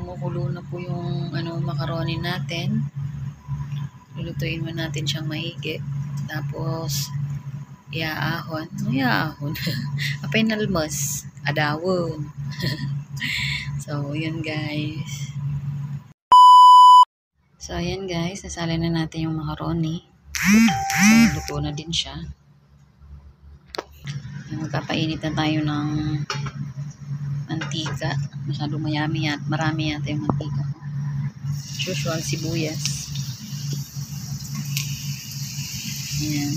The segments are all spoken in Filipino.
kumukulo na po yung macaroni natin. Lulutuin mo natin siyang maigi. Tapos, iaahon. Apinalmos. Adawon. So, yun guys. So, ayan guys. Nasali na natin yung macaroni. So, luto na din siya. Magpapainit na tayo ng mantika. Masyado marami yata yung mantika. Usual sibuyas. Ayan.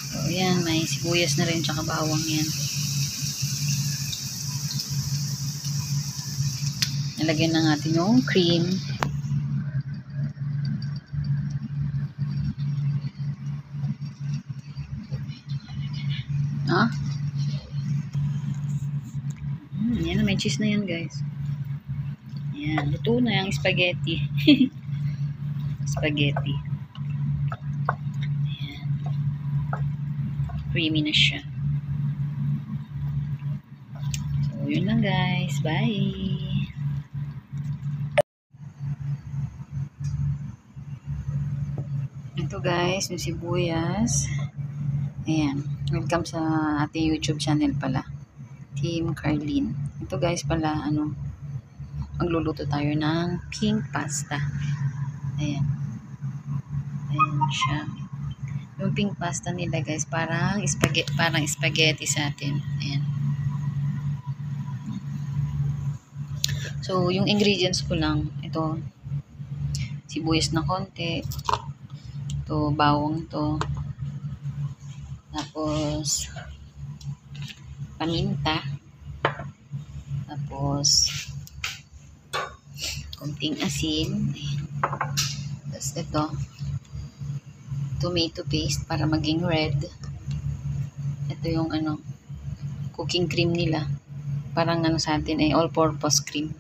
So, ayan. May sibuyas na rin tsaka bawang yan. Nalagyan na natin yung cream. Yan na, may cheese na yan guys. Yan, luto na yung spaghetti. Spaghetti. Ayan. Creamy na siya. So, yun lang guys. Bye! Ito guys, yung sibuyas. Ayan. Welcome sa ating YouTube channel pala. Team Carlene. Ito guys pala, magluluto tayo ng pink pasta. Ayan. Ayan siya. Yung pink pasta nila guys, parang spaghetti sa atin. Ayan. So, yung ingredients ko lang, ito, sibuyas na konti, ito, bawang to, tapos, paminta, tapos, konting asin, tapos ito, tomato paste para maging red. Ito yung cooking cream nila. Parang sa atin ay all-purpose cream.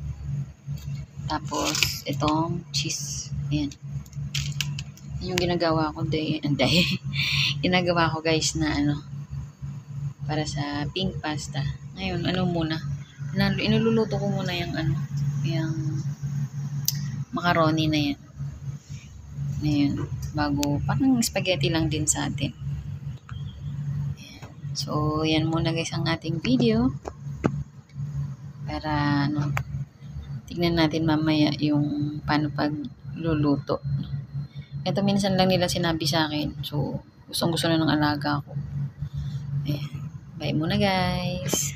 Tapos, itong cheese. Ayan. Yung ginagawa ko ginagawa ko guys na para sa pink pasta. Ngayon, muna. Inululuto ko muna yung macaroni na yan. Ayan. Bago, parang spaghetti lang din sa atin. Ayan. So, yan muna guys ang ating video. Para, tignan natin mamaya yung paano pagluluto. Ito minsan lang nila sinabi sa akin. So, gustong gusto na ng alaga ko. Ayan. Bye muna guys.